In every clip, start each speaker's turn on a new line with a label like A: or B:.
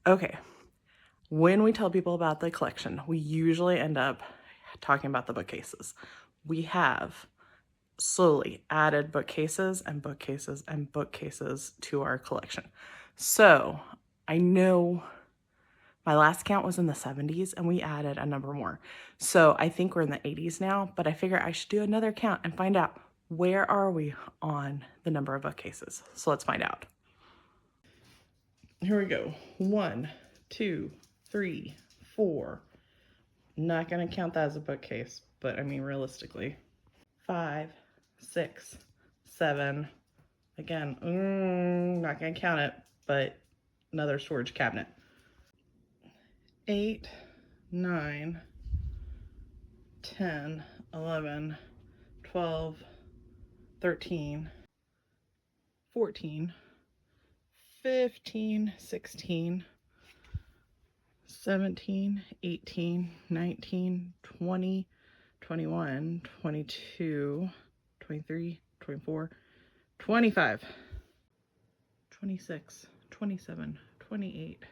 A: Okay, when we tell people about the collection, we usually end up talking about the bookcases. We have slowly added bookcases and bookcases and bookcases to our collection. So I know my last count was in the 70s and we added a number more. So I think we're in the 80s now, but I figure I should do another count and find out where are we on the number of bookcases. So let's find out. Here we go. 1, 2, 3, 4. Not going to count that as a bookcase, but I mean realistically. 5, 6, 7. Again, not going to count it, but another storage cabinet. 8, 9, 10, 11, 12, 13, 14, 15, 16, 17, 18, 19, 20, 21, 22, 23, 24, 25, 26, 27, 28,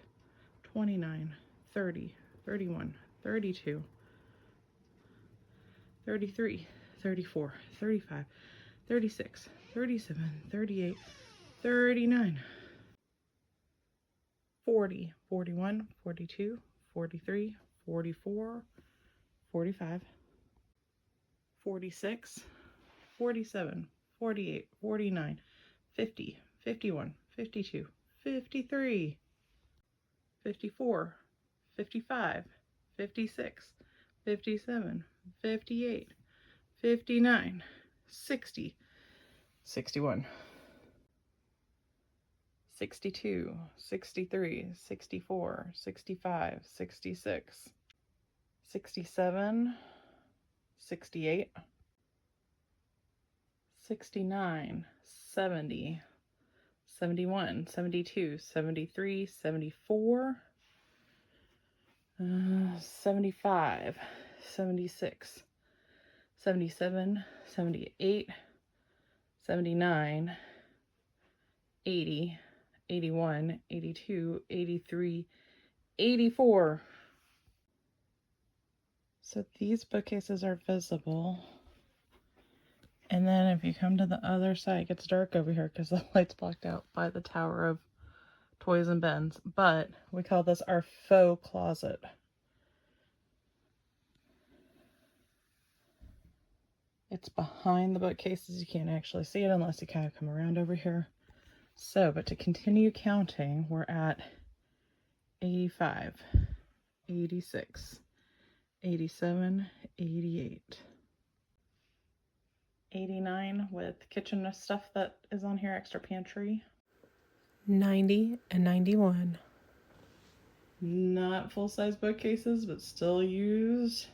A: 29, 30, 31, 32, 33, 34, 35, 36, 37, 38, 39, 40, 41, 42, 43, 44, 45, 46, 47, 48, 49, 50, 51, 52, 53, 54, 55, 56, 57, 58, 59, 60, 61, 62, 63, 64, 65, 66, 67, 68, 69, 70, 71, 72, 73, 74, 75, 76, 77, 78, 79, 80, 81, 82, 83, 84. So these bookcases are visible. And then if you come to the other side, it gets dark over here because the light's blocked out by the tower of toys and bins. But we call this our faux closet. It's behind the bookcases. You can't actually see it unless you kind of come around over here. So, but to continue counting, we're at 85, 86, 87, 88, 89 with kitchen stuff that is on here, extra pantry, 90 and 91. Not full-size bookcases, but still used.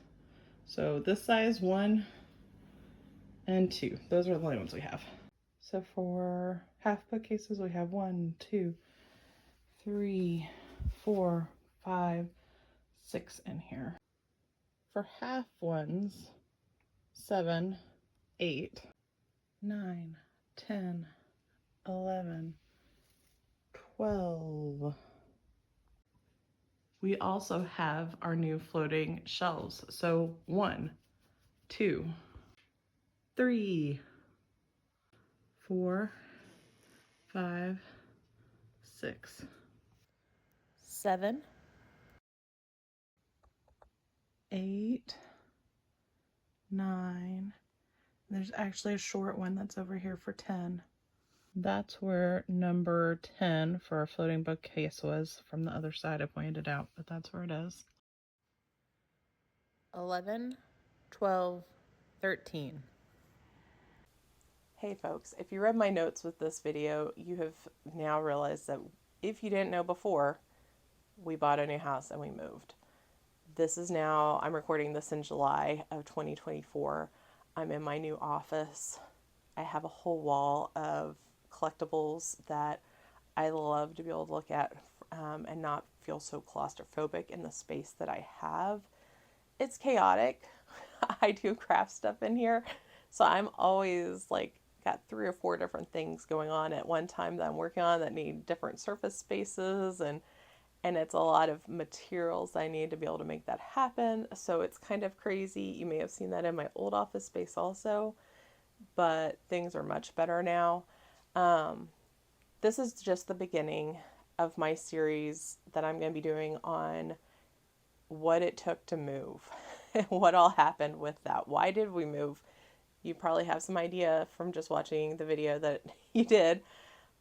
A: So this size, 1 and 2. Those are the only ones we have. So for half bookcases, we have 1, 2, 3, 4, 5, 6 in here. For half ones, 7, 8, 9, 10, 11, 12. We also have our new floating shelves. So 1, 2, 3, 4, 5, 6, 7, 8, 9. There's actually a short one that's over here for 10. That's where number 10 for our floating bookcase was. From the other side, I pointed it out, but that's where it is. 11, 12, 13. Hey folks, if you read my notes with this video, you have now realized that if you didn't know before, we bought a new house and we moved. This is now, I'm recording this in July of 2024. I'm in my new office. I have a whole wall of collectibles that I love to be able to look at and not feel so claustrophobic in the space that I have. It's chaotic. I do craft stuff in here, so I'm always like got 3 or 4 different things going on at one time that I'm working on that need different surface spaces, and and it's a lot of materials I need to be able to make that happen. So it's kind of crazy. You may have seen that in my old office space also, but things are much better now. Um, this is just the beginning of my series that I'm going to be doing on what it took to move, what all happened with that. Why did we move? You probably have some idea from just watching the video that you did,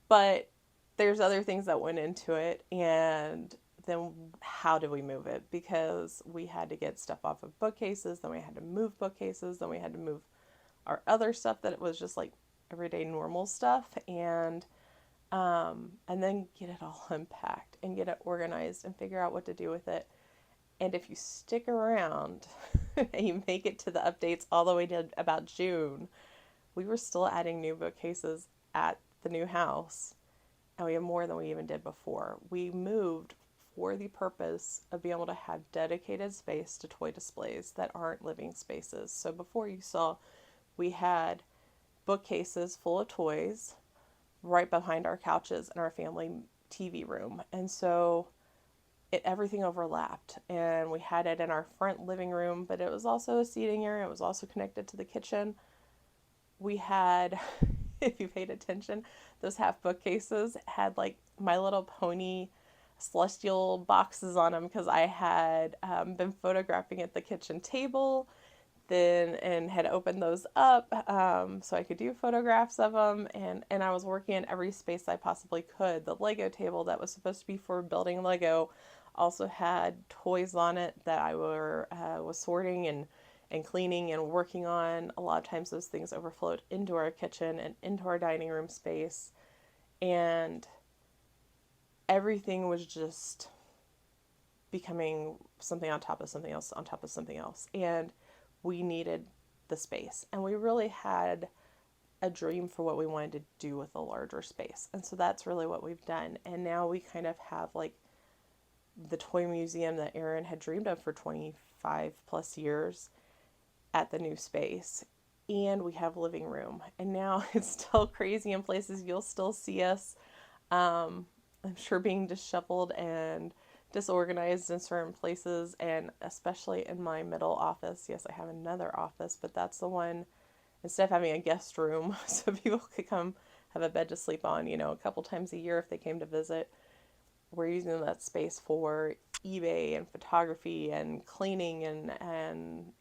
A: but there's other things that went into it. And then how did we move it? Because we had to get stuff off of bookcases, then we had to move bookcases, then we had to move our other stuff that was just like everyday normal stuff, and then get it all unpacked and get it organized and figure out what to do with it. And if you stick around and you make it to the updates all the way to about June, we were still adding new bookcases at the new house, and we have more than we even did before. We moved for the purpose of being able to have dedicated space to toy displays that aren't living spaces. So before, you saw we had bookcases full of toys right behind our couches in our family TV room. And so everything overlapped, and we had it in our front living room, but it was also a seating area. It was also connected to the kitchen. We had, if you paid attention, those half bookcases had like My Little Pony celestial boxes on them because I had been photographing at the kitchen table then and had opened those up so I could do photographs of them, and I was working in every space I possibly could. The Lego table that was supposed to be for building Lego also had toys on it that I was sorting and cleaning and working on. A lot of times those things overflowed into our kitchen and into our dining room space, and everything was just becoming something on top of something else on top of something else. And we needed the space, and we really had a dream for what we wanted to do with a larger space. And so that's really what we've done. And now we kind of have like the toy museum that Erin had dreamed of for 25 plus years at the new space. And we have living room. And now it's still crazy in places. You'll still see us, I'm sure, being disheveled and disorganized in certain places, and especially in my middle office. Yes, I have another office, but that's the one, instead of having a guest room so people could come have a bed to sleep on, a couple times a year if they came to visit, we're using that space for eBay and photography and cleaning and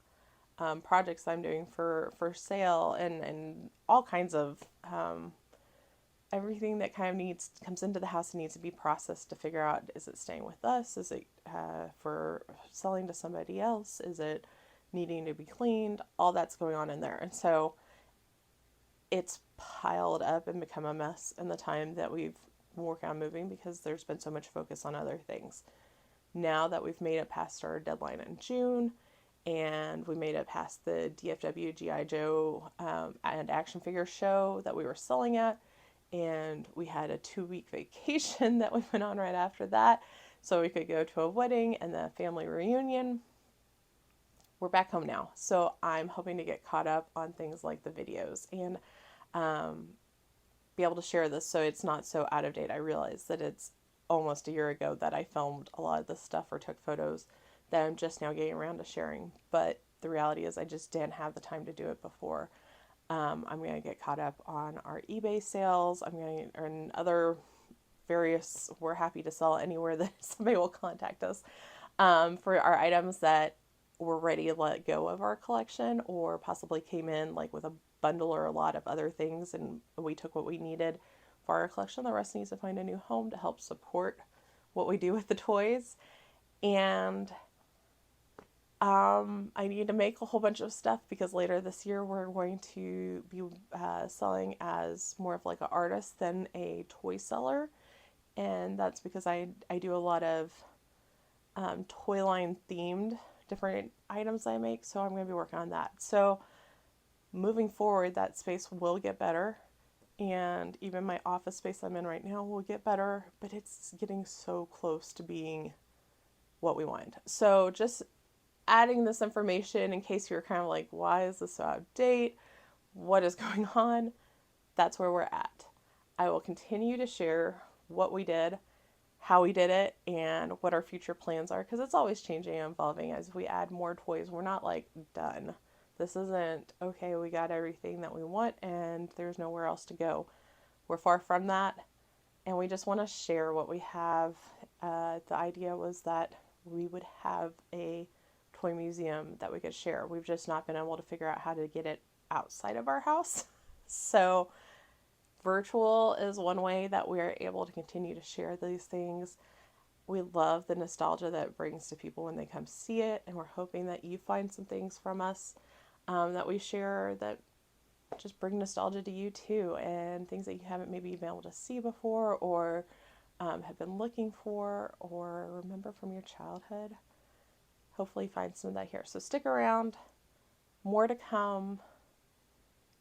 A: projects I'm doing for sale, and all kinds of everything that kind of comes into the house and needs to be processed to figure out, is it staying with us? Is it for selling to somebody else? Is it needing to be cleaned? All that's going on in there. And so it's piled up and become a mess in the time that we've been working on moving, because there's been so much focus on other things. Now that we've made it past our deadline in June, and we made it past the DFW GI Joe and action figure show that we were selling at, and we had a 2-week vacation that we went on right after that so we could go to a wedding and the family reunion. We're back home now, so I'm hoping to get caught up on things like the videos and be able to share this so it's not so out of date. I realize that it's almost a year ago that I filmed a lot of this stuff or took photos that I'm just now getting around to sharing, but the reality is I just didn't have the time to do it before. I'm going to get caught up on our eBay sales. I'm going to earn other various, we're happy to sell anywhere that somebody will contact us for our items that were ready to let go of our collection, or possibly came in like with a bundle or a lot of other things, and we took what we needed for our collection. The rest needs to find a new home to help support what we do with the toys. And I need to make a whole bunch of stuff, because later this year we're going to be selling as more of like an artist than a toy seller. And that's because I do a lot of toy line themed different items I make. So I'm going to be working on that. So moving forward, that space will get better. And even my office space I'm in right now will get better. But it's getting so close to being what we want. So just adding this information in case you're kind of like, why is this so out of date? What is going on? That's where we're at. I will continue to share what we did, how we did it and what our future plans are, because it's always changing and evolving as we add more toys. We're not like done. This isn't, okay, we got everything that we want and there's nowhere else to go. We're far from that, and we just want to share what we have. The idea was that we would have a toy museum that we could share. We've just not been able to figure out how to get it outside of our house. So virtual is one way that we're able to continue to share these things. We love the nostalgia that it brings to people when they come see it, and we're hoping that you find some things from us that we share that just bring nostalgia to you too, and things that you haven't maybe been able to see before, or have been looking for, or remember from your childhood. Hopefully find some of that here. So stick around, more to come,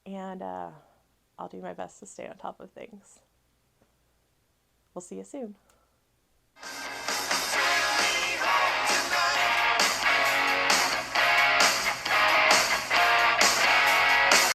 A: and I'll do my best to stay on top of things. We'll see you soon.